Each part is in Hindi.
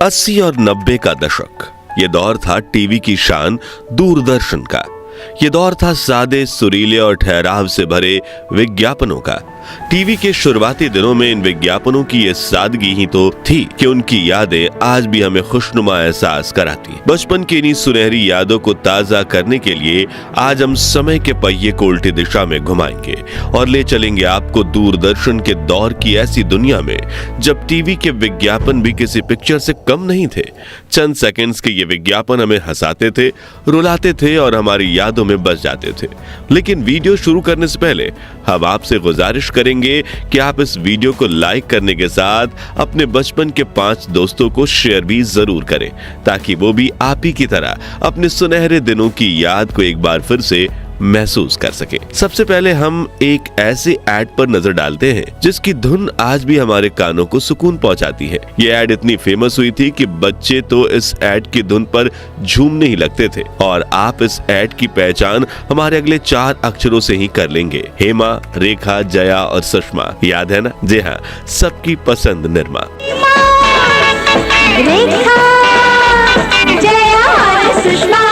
80 और 90 का दशक, ये दौर था टीवी की शान दूरदर्शन का। ये दौर था सादे, सुरीले और ठहराव से भरे विज्ञापनों का। टीवी के शुरुआती दिनों में इन विज्ञापनों की ये सादगी ही तो थी कि उनकी यादें आज भी हमें खुशनुमा एहसास कराती। बचपन की इन्हीं सुनहरी यादों को ताजा करने के लिए आज हम समय के पहिए को उल्टी दिशा में घुमाएंगे और ले चलेंगे आपको दूरदर्शन के दौर की ऐसी दुनिया में जब टीवी के विज्ञापन भी किसी पिक्चर से कम नहीं थे। चंद सेकंड्स के ये विज्ञापन हमें हंसाते थे, रुलाते थे और हमारी यादों में बस जाते थे। लेकिन वीडियो शुरू करने से पहले हम आपसे गुजारिश करेंगे कि आप इस वीडियो को लाइक करने के साथ अपने बचपन के 5 दोस्तों को शेयर भी जरूर करें, ताकि वो भी आप ही की तरह अपने सुनहरे दिनों की याद को एक बार फिर से महसूस कर सके। सबसे पहले हम एक ऐसे ऐड पर नजर डालते हैं जिसकी धुन आज भी हमारे कानों को सुकून पहुंचाती है। ये ऐड इतनी फेमस हुई थी कि बच्चे तो इस ऐड की धुन पर झूमने ही लगते थे और आप इस ऐड की पहचान हमारे अगले 4 अक्षरों से ही कर लेंगे। हेमा, रेखा, जया और सुषमा, याद है ना? जी हाँ, सबकी पसंद निरमा। रेखा, जया और सुषमा,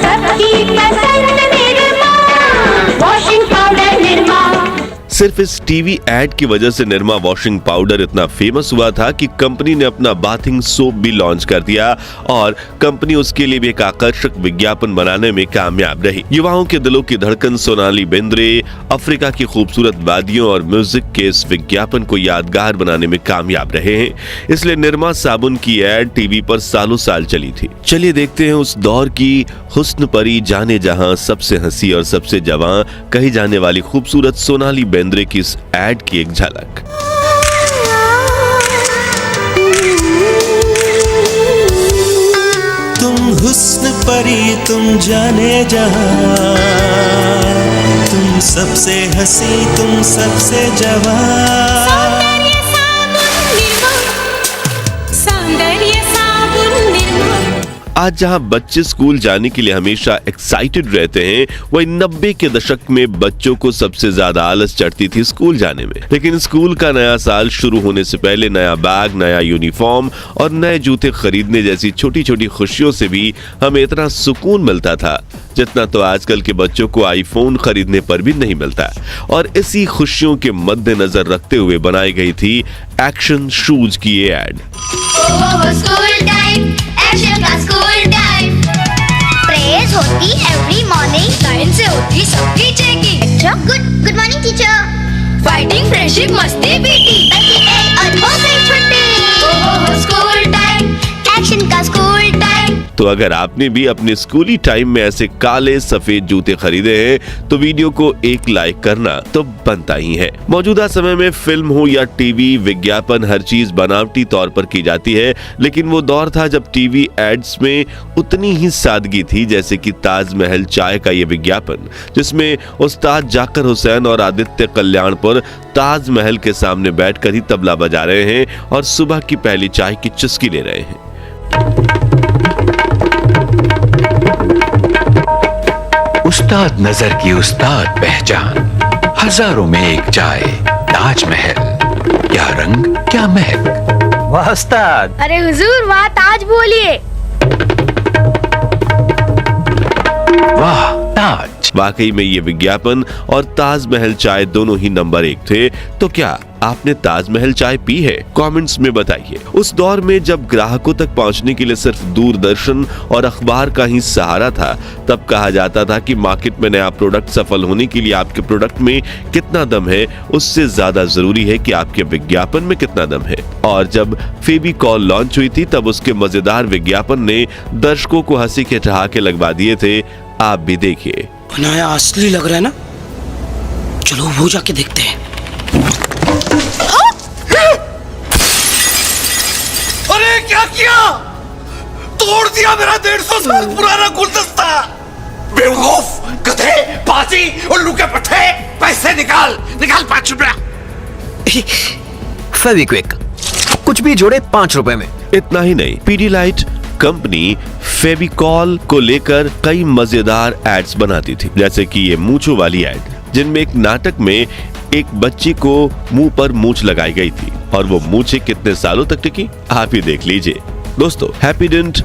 सबकी पसंद निरमा, वॉशिंग पाउडर निरमा। सिर्फ इस टीवी ऐड की वजह से निरमा वॉशिंग पाउडर इतना फेमस हुआ था कि कंपनी ने अपना बाथिंग सोप भी लॉन्च कर दिया और कंपनी उसके लिए भी एक आकर्षक विज्ञापन बनाने में कामयाब रही। युवाओं के दिलों की धड़कन सोनाली बेंद्रे अफ्रीका की खूबसूरत वादियों और म्यूजिक के इस विज्ञापन को यादगार बनाने में कामयाब रहे हैं। इसलिए निरमा साबुन की ऐड टीवी पर सालों साल चली थी। चलिए देखते हैं उस दौर की हुस्न परी, जाने जहां, सबसे हंसी और सबसे जवां कही जाने वाली खूबसूरत सोनाली बेंद्रे की इस ऐड की एक झलक। तुम हुस्न परी, तुम जाने जहां, तुम सबसे हंसी, तुम सबसे जवां। आज जहां बच्चे स्कूल जाने के लिए हमेशा एक्साइटेड रहते हैं, वही 90 के दशक में बच्चों को सबसे ज्यादा आलस चढ़ती थी स्कूल जाने में। लेकिन स्कूल का नया साल शुरू होने से पहले नया बैग, नया यूनिफॉर्म और नए जूते खरीदने जैसी छोटी छोटी खुशियों से भी हमें इतना सुकून मिलता था जितना तो आजकल के बच्चों को आईफोन खरीदने पर भी नहीं मिलता। और इसी खुशियों के मद्देनजर रखते हुए बनाई गई थी एक्शन शूज की ये ऐड। प्रेज होती एवरी मॉर्निंग, टाइम से होती सबकी checking. Good morning teacher. Fighting, friendship, मस्ती, पीटी, और हो गई छुट्टी। स्कूल टाइम, एक्शन का स्कूल टाइम। तो अगर आपने भी अपने स्कूली टाइम में ऐसे काले सफेद जूते खरीदे हैं तो वीडियो को एक लाइक करना तो बनता ही है। मौजूदा समय में फिल्म हो या टीवी, विज्ञापन हर चीज बनावटी तौर पर की जाती है, लेकिन वो दौर था जब टीवी एड्स में उतनी ही सादगी थी जैसे कि ताजमहल चाय का ये विज्ञापन, जिसमें उस्ताद जाकिर हुसैन और आदित्य कल्याणपुर ताजमहल के सामने बैठकर ही तबला बजा रहे हैं और सुबह की पहली चाय की चुस्की ले रहे हैं। उस्ताद नजर की उस्ताद पहचान, हजारों में एक चाय, ताजमहल, क्या रंग क्या महक। वाह उस्ताद। अरे हुजूर, वाह ताज बोलिए। वाह ताज। वाकई में ये विज्ञापन और ताजमहल चाय दोनों ही नंबर 1 थे। तो क्या आपने ताजमहल चाय पी है? कमेंट्स में बताइए। उस दौर में जब ग्राहकों तक पहुंचने के लिए सिर्फ दूरदर्शन और अखबार का ही सहारा था, तब कहा जाता था कि मार्केट में नया प्रोडक्ट सफल होने के लिए आपके प्रोडक्ट में कितना दम है, उससे ज्यादा जरूरी है कि आपके विज्ञापन में कितना दम है। और जब फेविकॉल लॉन्च हुई थी तब उसके मजेदार विज्ञापन ने दर्शकों को हंसी के ठहाके लगवा दिए थे। आप भी देखिए। बनाया असली लग रहा है ना? चलो वो जाके देखते हैं। अरे क्या किया? तोड़ दिया मेरा 150 साल पुराना गुलदस्ता। बेवकूफ, गधे, पाजी, उल्लू के पट्टे। पैसे निकाल 5 रुपया। फेविक्विक, कुछ भी जोड़े 5 रुपए में। इतना ही नहीं, पीडीलाइट कंपनी फेविकॉल को लेकर कई मजेदार एड्स बनाती थी, जैसे कि ये मूंछों वाली एड, जिनमें एक नाटक में एक बच्ची को मुंह पर मूंछ लगाई गई थी और वो मूंछें कितने सालों तक टिकी, आप ही देख लीजिए। दोस्तों, हैप्पीडेंट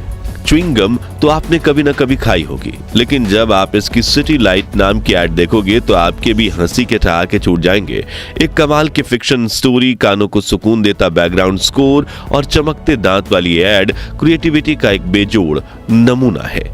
च्युइंगम तो आपने कभी ना कभी खाई होगी, लेकिन जब आप इसकी सिटी लाइट नाम की ऐड देखोगे तो आपके भी हंसी के ठहाके छूट जाएंगे। एक कमाल की फिक्शन स्टोरी, कानों को सुकून देता बैकग्राउंड स्कोर और चमकते दांत वाली ऐड क्रिएटिविटी का एक बेजोड़ नमूना है।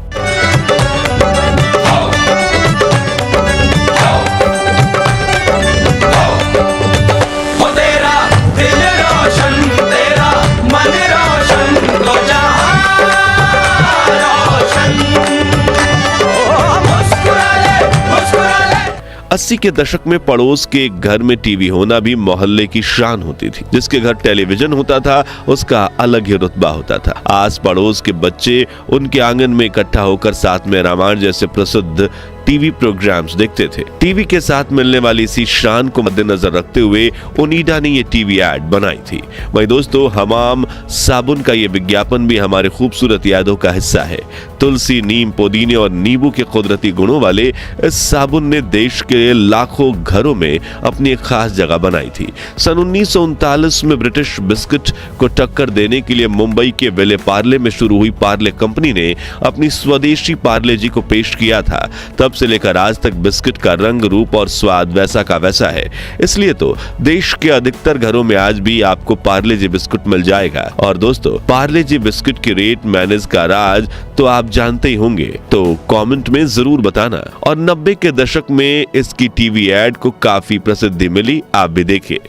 अस्सी के दशक में पड़ोस के एक घर में टीवी होना भी मोहल्ले की शान होती थी। जिसके घर टेलीविजन होता था उसका अलग ही रुतबा होता था। आस पड़ोस के बच्चे उनके आंगन में इकट्ठा होकर साथ में रामायण जैसे प्रसिद्ध टीवी प्रोग्राम्स देखते थे। टीवी के साथ मिलने वाली इसी शान को मद्देनजर रखते हुए ओनिडा ने ये टीवी ऐड बनाई थी। वही दोस्तों, हमाम साबुन का ये विज्ञापन भी हमारे खूबसूरत यादों का हिस्सा है। तुलसी, नीम, पुदीने और नींबू के कुदरती गुणों वाले इस साबुन ने देश के लाखों घरों में अपनी एक खास जगह बनाई थी। सन 1939 में ब्रिटिश बिस्किट को टक्कर देने के लिए मुंबई के विले पार्ले में शुरू हुई पार्ले कंपनी ने अपनी स्वदेशी पार्ले जी को पेश किया था। तब से लेकर आज तक बिस्किट का रंग, रूप और स्वाद वैसा का वैसा है। इसलिए तो देश के अधिकतर घरों में आज भी आपको पार्ले जी बिस्कुट मिल जाएगा। और दोस्तों, पार्ले जी बिस्किट की रेट मैनेज का राज तो आप जानते ही होंगे, तो कमेंट में जरूर बताना। और 90 के दशक में इसकी टीवी ऐड को काफी प्रसिद्धि मिली, आप भी देखिए।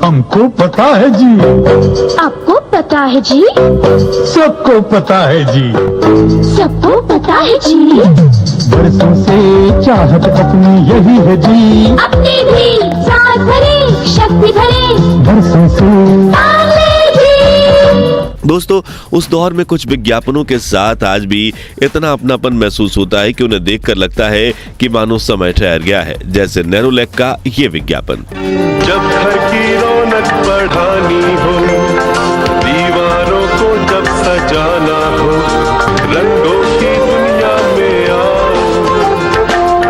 हमको पता है जी, आपको पता है जी, सबको पता है जी, सबको पता है जी, बरसों से चाहत अपनी यही है जी, अपनी भी साथ भरे शक्ति भरे बरसों से। पार्ले जी। दोस्तों, उस दौर में कुछ विज्ञापनों के साथ आज भी इतना अपनापन महसूस होता है कि उन्हें देखकर लगता है कि मानो समय ठहर गया है। जैसे नेरोलैक का ये विज्ञापन। जब घर की रौनक बढ़ानी हो, दीवारों को जब सजाना हो, रंगों की दुनिया में आओ,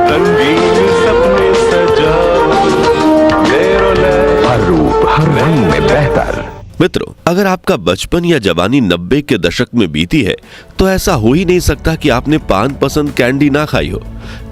रंगीन सपने सजाओ, नेरोलैक, हर रूप हर रंग में बेहतर। मित्रों, अगर आपका बचपन या जवानी 90 के दशक में बीती है तो ऐसा हो ही नहीं सकता कि आपने पान पसंद कैंडी ना खाई हो।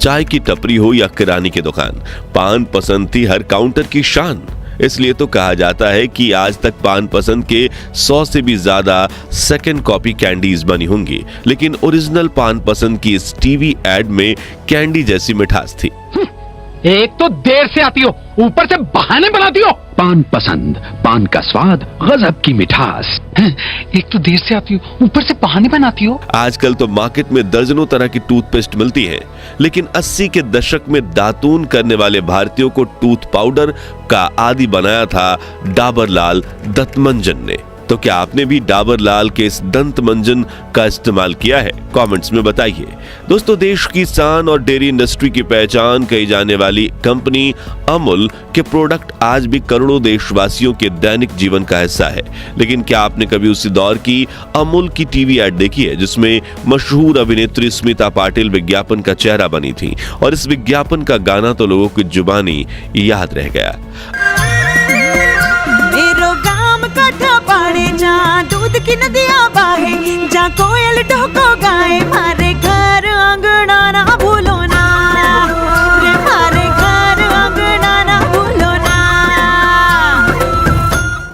चाय की टपरी हो या किराने की दुकान, पान पसंद थी हर काउंटर की शान। इसलिए तो कहा जाता है कि आज तक पान पसंद के 100 से भी ज्यादा सेकंड कॉपी कैंडीज बनी होंगी, लेकिन ओरिजिनल पान पसंद की इस टीवी एड में कैंडी जैसी मिठास थी। एक तो देर से आती हो, ऊपर से बहाने बनाती हो। पान पसंद, पान का स्वाद, गजब की मिठास। एक तो देर से आती हो, ऊपर से बहाने बनाती हो। आजकल तो मार्केट में दर्जनों तरह की टूथपेस्ट मिलती है, लेकिन 80 के दशक में दातून करने वाले भारतीयों को टूथ पाउडर का आदी बनाया था डाबर लाल दंत मंजन ने। तो क्या आपने भी डाबर लाल के इस दंत मंजन का इस्तेमाल किया है? कमेंट्स में बताइए। दोस्तों, देश की शान और डेयरी इंडस्ट्री की पहचान कही जाने वाली कंपनी अमूल के प्रोडक्ट आज भी करोड़ों देशवासियों के दैनिक जीवन का हिस्सा है। लेकिन क्या आपने कभी उसी दौर की अमूल की टीवी ऐड देखी है जिसमें मशहूर अभिनेत्री स्मिता पाटिल विज्ञापन का चेहरा बनी थी? और इस विज्ञापन का गाना तो लोगों की जुबानी याद रह गया। दूध की नदियाँ बहे, जा कोयल ढोको गाए, मारे घर अंगना ना भूलो ना, रे मारे घर अंगना ना भूलो ना।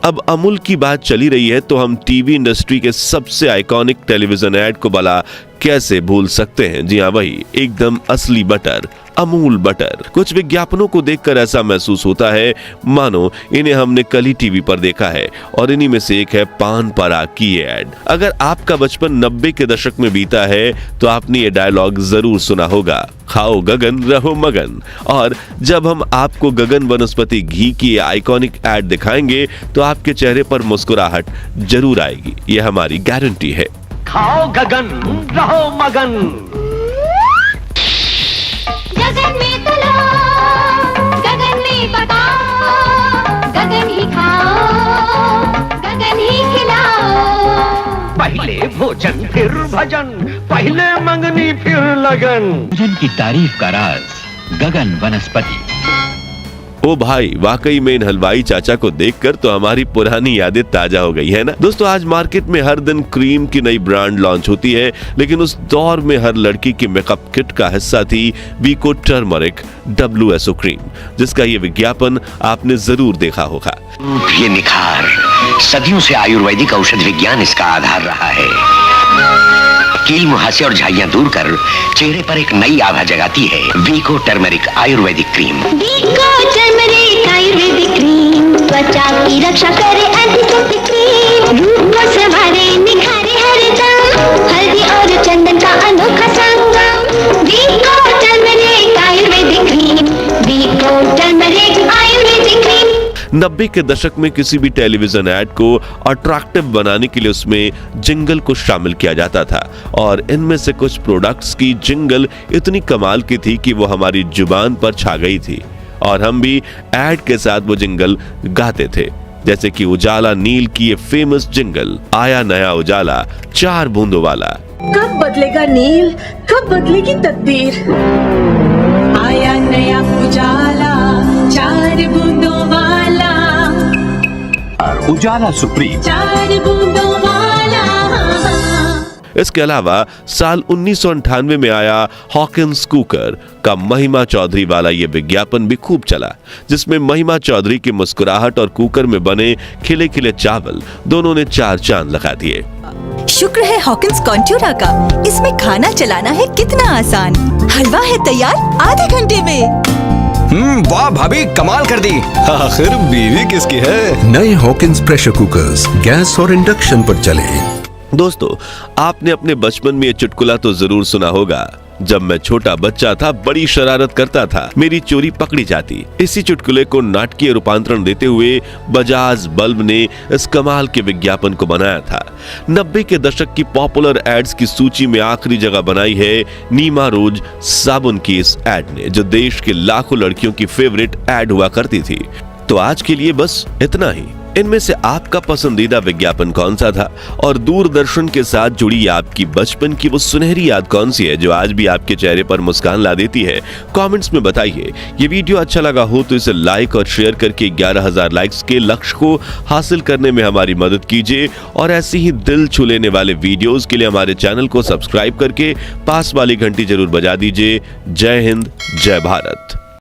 अब अमूल की बात चली रही है तो हम टीवी इंडस्ट्री के सबसे आइकॉनिक टेलीविजन ऐड को भला कैसे भूल सकते हैं। जी हाँ, वही एकदम असली बटर, अमूल बटर। कुछ विज्ञापनों को देखकर ऐसा महसूस होता है मानो इन्हें हमने कल ही टीवी पर देखा है। और इन्हीं में से एक है पान पराग की ये ऐड। अगर आपका बचपन 90 के दशक में बीता है तो आपने ये डायलॉग जरूर सुना होगा, खाओ गगन रहो मगन। और जब हम आपको गगन वनस्पति घी की आइकॉनिक ऐड दिखाएंगे तो आपके चेहरे पर मुस्कुराहट जरूर आएगी, ये हमारी गारंटी है। खाओ गगन रहो मगन। गगन में तुलो, गगन में पकाओ, गगन ही खाओ, गगन ही खिलाओ। पहले भोजन फिर भजन, पहले मंगनी फिर लगन। भोजन की तारीफ का राज गगन वनस्पति। ओ भाई, वाकई में इन हलवाई चाचा को देखकर तो हमारी पुरानी यादें ताजा हो गई है ना। दोस्तों, आज मार्केट में हर दिन क्रीम की नई ब्रांड लॉन्च होती है, लेकिन उस दौर में हर लड़की की मेकअप किट का हिस्सा थी वीको टर्मरिक WSO क्रीम, जिसका ये विज्ञापन आपने जरूर देखा होगा। ये निखार सदियों से आयुर्वेदिक औषध विज्ञान इसका आधार रहा है। कील मुहासे और झाइयां दूर कर चेहरे पर एक नई आभा जगाती है वीको टर्मरिक आयुर्वेदिक क्रीम। वीको टर्मरिक आयुर्वेदिक क्रीम त्वचा की रक्षा करे, एंटीसेप्टिक क्रीम रूप को संवारे, निखारे हर दम, हल्दी और चंदन का अनोखा संगम। वीको टर्मरिक आयुर्वेदिक क्रीम, वीको टर्मरिक आयुर्वेदिक क्रीम। 90 के दशक में किसी भी टेलीविजन ऐड को अट्रैक्टिव बनाने के लिए उसमें जिंगल को शामिल किया जाता था, और इनमें से कुछ प्रोडक्ट्स की जिंगल इतनी कमाल की थी कि वो हमारी जुबान पर छा गई थी, और हम भी ऐड के साथ वो जिंगल गाते थे। जैसे कि उजाला नील की ये फेमस जिंगल, आया नया उजाला 4 बूंदों वाला। कब बदलेगा नील, कब बदलेगी तकदीर, आया नया उजाला 4 बूंदों वाला, उजाला सुप्रीम 4 बूंदों वाला। इसके अलावा साल 1998 में आया हॉकिंस कुकर का महिमा चौधरी वाला ये विज्ञापन भी खूब चला, जिसमें महिमा चौधरी की मुस्कुराहट और कुकर में बने खिले खिले चावल दोनों ने 4 चांद लगा दिए। शुक्र है हॉकिंस कॉन्ट्यूरा का, इसमें खाना चलाना है कितना आसान। हलवा है तैयार आधे घंटे में। वाह भाभी, कमाल कर दी। आखिर बीवी किसकी है? नए हॉकिंस प्रेशर कुकर्स गैस और इंडक्शन पर चले। दोस्तों, आपने अपने बचपन में ये चुटकुला तो जरूर सुना होगा, जब मैं छोटा बच्चा था बड़ी शरारत करता था, मेरी चोरी पकड़ी जाती। इसी चुटकुले को नाटकीय रूपांतरण देते हुए बजाज बल्ब ने इस कमाल के विज्ञापन को बनाया था। 90 के दशक की पॉपुलर एड्स की सूची में आखिरी जगह बनाई है नीमा रोज साबुन की इस एड ने, जो देश के लाखों लड़कियों की फेवरेट एड हुआ करती थी। तो आज के लिए बस इतना ही। इनमें से आपका पसंदीदा विज्ञापन कौन सा था, और दूरदर्शन के साथ जुड़ी आपकी बचपन की वो सुनहरी याद कौन सी है जो आज भी आपके चेहरे पर मुस्कान ला देती है? कमेंट्स में बताइए। ये वीडियो अच्छा लगा हो तो इसे लाइक और शेयर करके 11,000 लाइक्स के लक्ष्य को हासिल करने में हमारी मदद कीजिए, और ऐसे ही दिल छू लेने वाले वीडियोस के लिए हमारे चैनल को सब्सक्राइब करके पास वाली घंटी जरूर बजा दीजिए। जय हिंद, जय भारत।